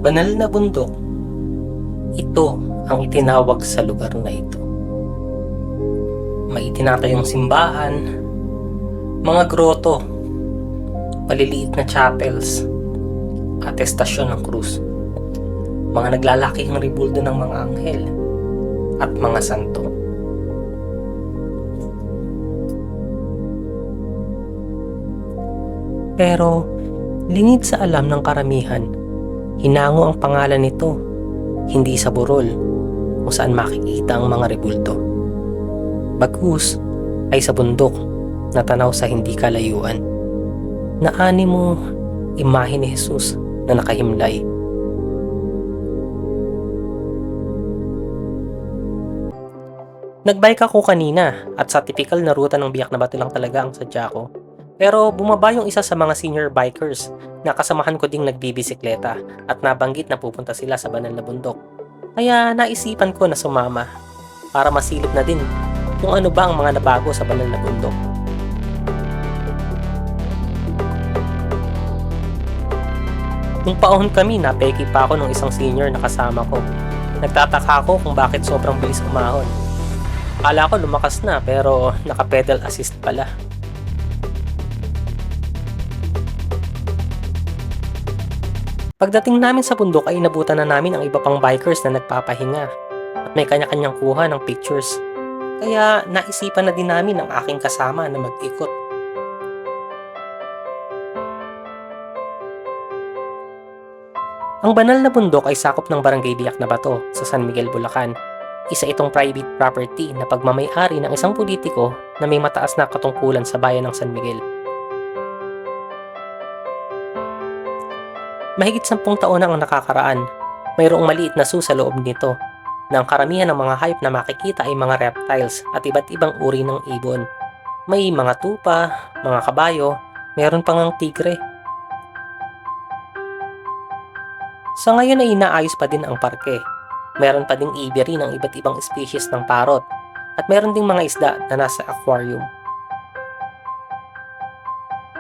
Banal na bundok, ito ang itinawag sa lugar na ito. May itinatayong simbahan, mga groto, maliliit na chapels, atestasyon ng krus, mga naglalaking ribulto ng mga anghel, at mga santo. Pero, lingid sa alam ng karamihan, hinango ang pangalan nito, hindi sa burol, kung saan makikita ang mga rebulto. Bagkus ay sa bundok na tanaw sa hindi kalayuan, na animo imahe ni Jesus na nakahimlay. Nagbike ako kanina at sa typical na ruta ng Biak na Bato lang talaga ang sadya ko. Pero bumaba yung isa sa mga senior bikers na kasamahan ko ding nagbibisikleta at nabanggit na pupunta sila sa banal na bundok. Kaya naisipan ko na sumama para masilip na din kung ano ba ang mga nabago sa banal na bundok. Nung paahon kami, napeki pa ako ng isang senior na kasama ko. Nagtataka ako kung bakit sobrang bilis umahon. Akala ko lumakas na pero naka-pedal assist pala. Pagdating namin sa bundok ay inabutan na namin ang iba pang bikers na nagpapahinga at may kanya-kanyang kuha ng pictures. Kaya naisipan na din namin ang aking kasama na mag-ikot. Ang banal na bundok ay sakop ng Barangay Biak na Bato sa San Miguel, Bulacan. Isa itong private property na pagmamay-ari ng isang politiko na may mataas na katungkulan sa bayan ng San Miguel. Mahigit 10 taon na ang nakakaraan, mayroong maliit na zoo sa loob nito na ang karamihan ng mga hayop na makikita ay mga reptiles at iba't ibang uri ng ibon. May mga tupa, mga kabayo, mayroon pang ang tigre. Sa ngayon ay inaayos pa din ang parke. Mayroon pa ding aviary ng iba't ibang species ng parot at mayroon ding mga isda na nasa aquarium.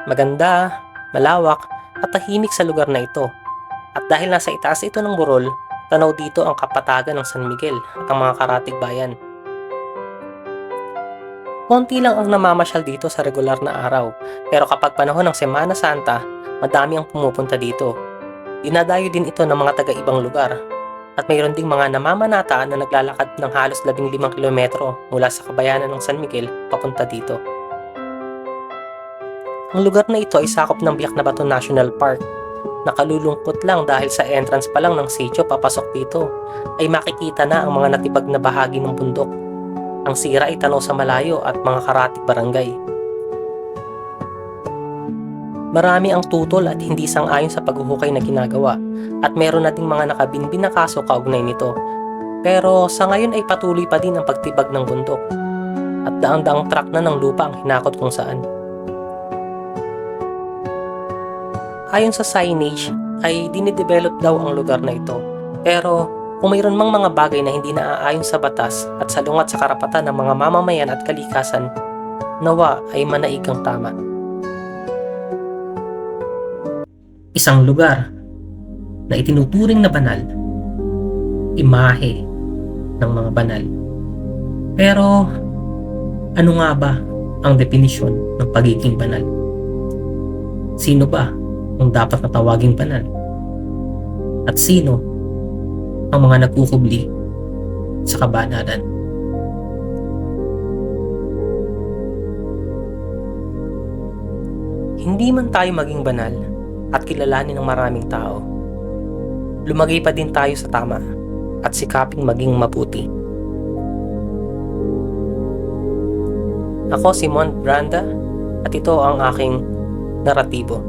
Maganda, malawak, at tahimik sa lugar na ito. At dahil nasa itaas ito ng burol, tanaw dito ang kapatagan ng San Miguel at ang mga karatig bayan. Konti lang ang namamasyal dito sa regular na araw, pero kapag panahon ng Semana Santa, madami ang pumupunta dito. Dinadayo din ito ng mga taga-ibang lugar. At mayroon ding mga namamanata na naglalakad ng halos 15 kilometro mula sa kabayanan ng San Miguel papunta dito. Ang lugar na ito ay sakop ng Biak na Bato National Park. Nakalulungkot lang dahil sa entrance pa lang ng sitio papasok dito ay makikita na ang mga natibag na bahagi ng bundok. Ang sira ay tanaw sa malayo at mga karatig barangay. Marami ang tutol at hindi sang-ayon sa paghuhukay na ginagawa at meron na ding mga nakabinbin na kaso kaugnay nito. Pero sa ngayon ay patuloy pa din ang pagtibag ng bundok at daang-daang truck na ng lupa ang hinakot kung saan. Ayon sa signage ay dinidevelop daw ang lugar na ito. Pero kung mayroon mang mga bagay na hindi naaayon sa batas at salungat sa karapatan ng mga mamamayan at kalikasan, nawa ay manaig ang tama. Isang lugar na itinuturing na banal, imahe ng mga banal. Pero ano nga ba ang definisyon ng pagiging banal? Sino ba ang dapat na tawaging banal? At sino ang mga nagkukubli sa kabanalan? Hindi man tayo maging banal at kilalanin ng maraming tao, lumagay pa din tayo sa tama at sikaping maging mabuti. Ako si Mon Branda at ito ang aking naratibo.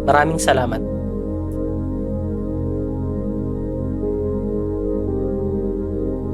Maraming salamat.